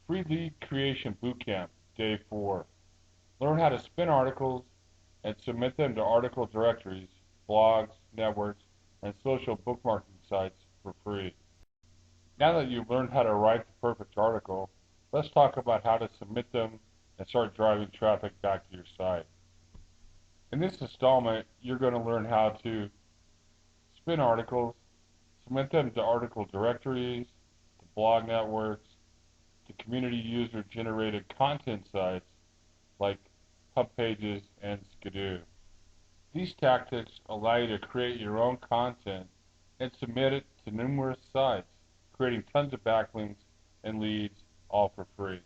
Free Lead Creation Bootcamp, Day 4. Learn how to spin articles and submit them to article directories, blogs, networks, and social bookmarking sites for free. Now that you've learned how to write the perfect article, let's talk about how to submit them and start driving traffic back to your site. In this installment, you're going to learn how to spin articles, submit them to article directories, to blog networks, to community user-generated content sites like hub pages and Skidoo. These tactics allow you to create your own content and submit it to numerous sites, creating tons of backlinks and leads, all for free.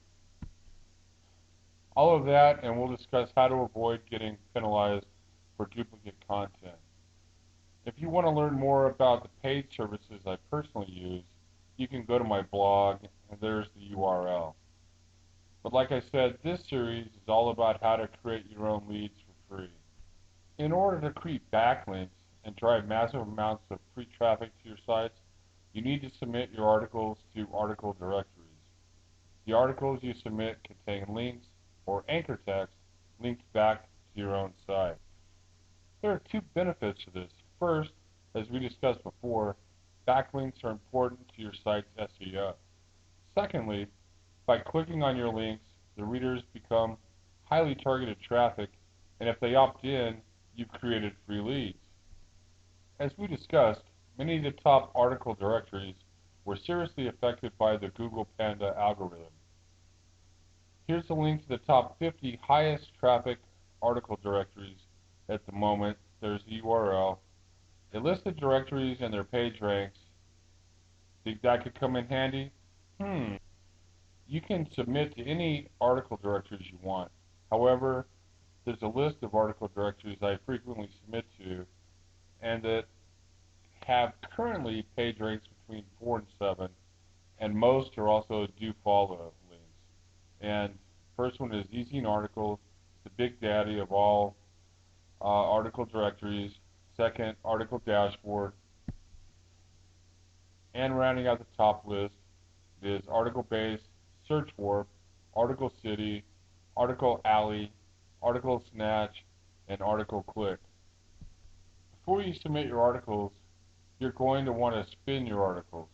All of that, and we'll discuss how to avoid getting penalized for duplicate content. If you want to learn more about the paid services I personally use, you can go to my blog, and there's the URL. But like I said, this series is all about how to create your own leads for free. In order to create backlinks and drive massive amounts of free traffic to your sites, you need to submit your articles to article directories. The articles you submit contain links or anchor text linked back to your own site. There are two benefits to this. First, as we discussed before, backlinks are important to your site's SEO. Secondly, by clicking on your links, the readers become highly targeted traffic, and if they opt in, you've created free leads. As we discussed, many of the top article directories were seriously affected by the Google Panda algorithm. Here's a link to the top 50 highest traffic article directories at the moment. There's the URL. It lists the directories and their page ranks. Think that could come in handy? You can submit to any article directories you want. However, there's a list of article directories I frequently submit to and that have currently page ranks between 4 and 7, and most are also do follow links. And first one is Easy Articles, the big daddy of all article directories. Second, Article Dashboard. And rounding out the top list is Article Base, Search Warp, Article City, Article Alley, Article Snatch, and Article Click. Before you submit your articles, you're going to want to spin your articles.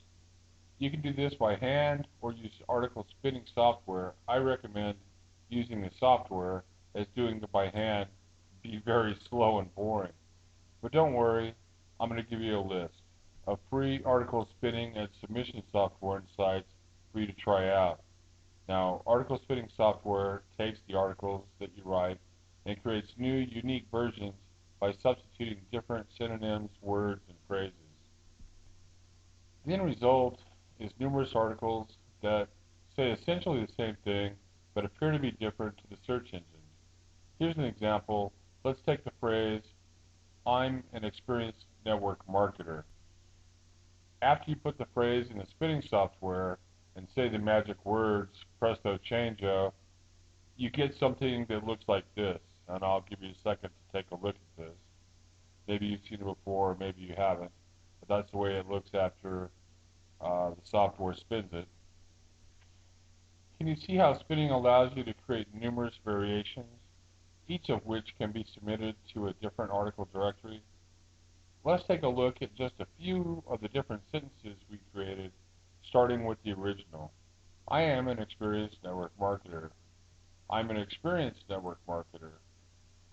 You can do this by hand or use article spinning software. I recommend using the software, as doing it by hand would be very slow and boring. But don't worry, I'm going to give you a list of free article spinning and submission software and sites for you to try out. Now, article spinning software takes the articles that you write and creates new, unique versions by substituting different synonyms, words, and phrases. The end result is numerous articles that say essentially the same thing but appear to be different to the search engines. Here's an example. Let's take the phrase, "I'm an experienced network marketer." After you put the phrase in the spinning software and say the magic words, presto changeo, you get something that looks like this. And I'll give you a second to take a look at this. Maybe you've seen it before, maybe you haven't, but that's the way it looks after the software spins it. Can you see how spinning allows you to create numerous variations, each of which can be submitted to a different article directory? Let's take a look at just a few of the different sentences we created, starting with the original. I am an experienced network marketer. I'm an experienced network marketer.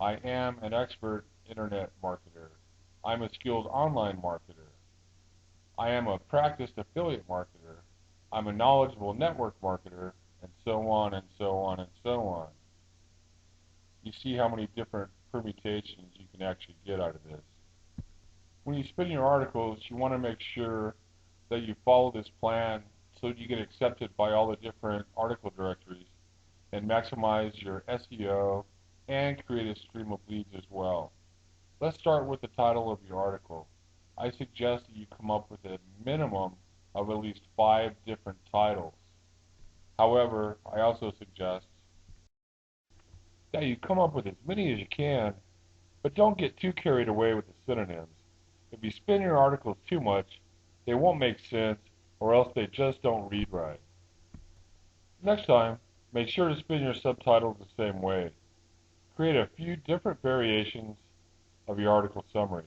I am an expert internet marketer. I'm a skilled online marketer. I am a practiced affiliate marketer. I'm a knowledgeable network marketer, and so on and so on and so on. You see how many different permutations you can actually get out of this. When you spin your articles, you want to make sure that you follow this plan so that you get accepted by all the different article directories and maximize your SEO and create a stream of leads as well. Let's start with the title of your article. I suggest that you come up with a minimum of at least 5 different titles. However, I also suggest that you come up with as many as you can, but don't get too carried away with the synonyms. If you spin your articles too much, they won't make sense, or else they just don't read right. Next time, make sure to spin your subtitles the same way. Create a few different variations of your article summary.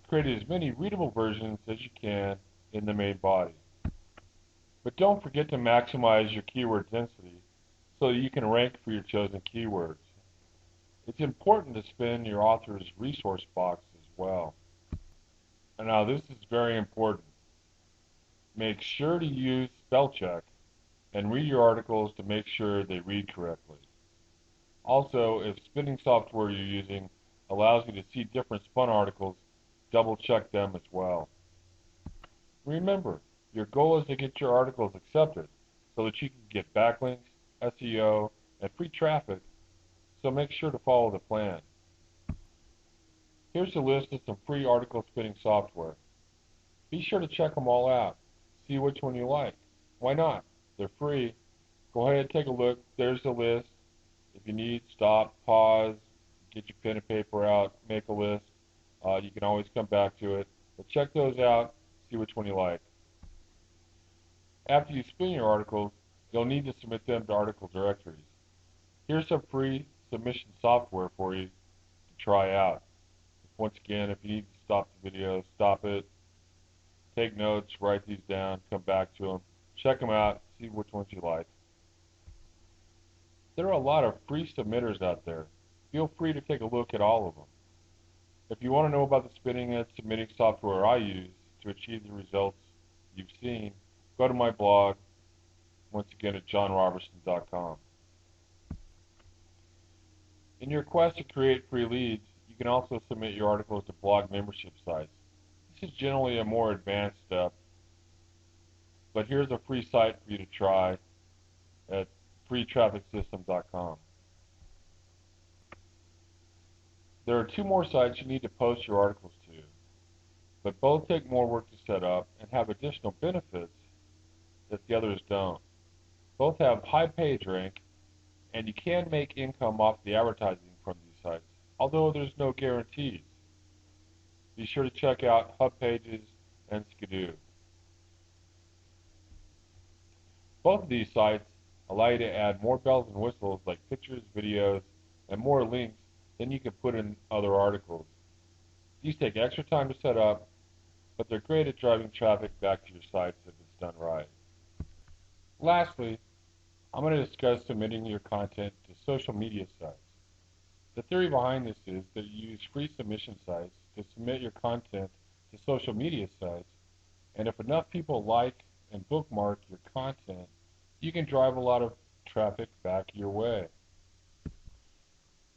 Create as many readable versions as you can in the main body. But don't forget to maximize your keyword density so that you can rank for your chosen keywords. It's important to spin your author's resource box as well. And now this is very important. Make sure to use spell check and read your articles to make sure they read correctly. Also, if spinning software you're using allows you to see different spun articles, double check them as well. Remember, your goal is to get your articles accepted so that you can get backlinks, SEO, and free traffic, so make sure to follow the plan. Here's a list of some free article spinning software. Be sure to check them all out. See which one you like. Why not? They're free. Go ahead and take a look. There's the list. If you need, stop, pause, get your pen and paper out, make a list. You can always come back to it. But check those out, see which one you like. After you spin your articles, you'll need to submit them to article directories. Here's some free submission software for you to try out. Once again, if you need to stop the video, stop it. Take notes, write these down, come back to them. Check them out, see which ones you like. There are a lot of free submitters out there. Feel free to take a look at all of them. If you want to know about the spinning and submitting software I use to achieve the results you've seen, go to my blog, once again at johnrobertson.com. In your quest to create free leads, you can also submit your articles to blog membership sites. This is generally a more advanced step, but here's a free site for you to try at freetrafficsystem.com. There are two more sites you need to post your articles to, but both take more work to set up and have additional benefits that the others don't. Both have high page rank, and you can make income off the advertising from these sites, although there's no guarantees. Be sure to check out HubPages and Skidoo. Both of these sites allow you to add more bells and whistles like pictures, videos, and more links than you can put in other articles. These take extra time to set up, but they're great at driving traffic back to your sites if it's done right. Lastly, I'm going to discuss submitting your content to social media sites. The theory behind this is that you use free submission sites to submit your content to social media sites, and if enough people like and bookmark your content, you can drive a lot of traffic back your way.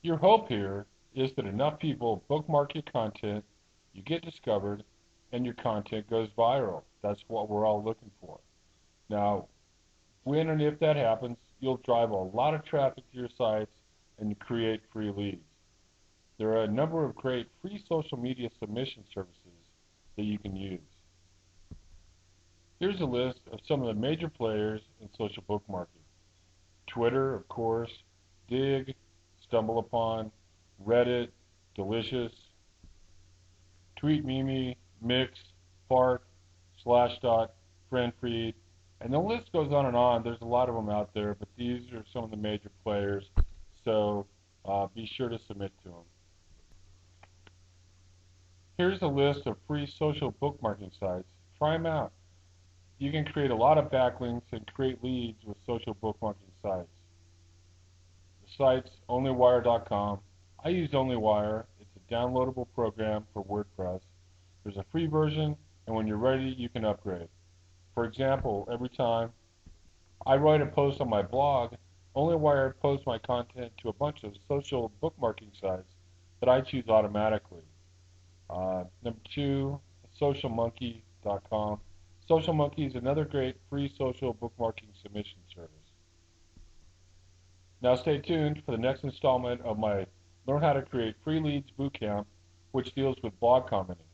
Your hope here is that enough people bookmark your content, you get discovered, and your content goes viral. That's what we're all looking for. Now, when and if that happens, you'll drive a lot of traffic to your sites and create free leads. There are a number of great free social media submission services that you can use. Here's a list of some of the major players in social bookmarking. Twitter, of course, Dig, StumbleUpon, Reddit, Delicious, TweetMeme, Mix, Fark, Slashdot, FriendFeed, and the list goes on and on. There's a lot of them out there, but these are some of the major players, so be sure to submit to them. Here's a list of free social bookmarking sites. Try them out. You can create a lot of backlinks and create leads with social bookmarking sites. The site's onlywire.com. I use OnlyWire. It's a downloadable program for WordPress. There's a free version, and when you're ready, you can upgrade. For example, every time I write a post on my blog, OnlyWire posts my content to a bunch of social bookmarking sites that I choose automatically. Number 2, socialmonkey.com. SocialMonkey is another great free social bookmarking submission service. Now stay tuned for the next installment of my Learn How to Create Free Leads Bootcamp, which deals with blog commenting.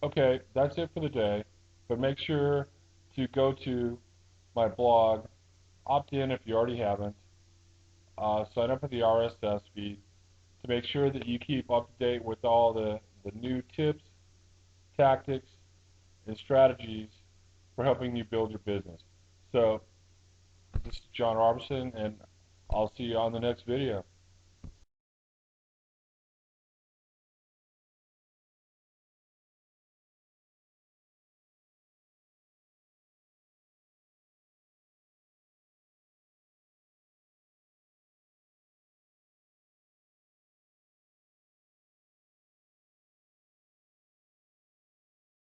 Okay, that's it for the day, but make sure to go to my blog, opt in if you already haven't, sign up for the RSS feed to make sure that you keep up to date with all the new tips, tactics, and strategies for helping you build your business. So This is John Robertson, and I'll see you on the next video.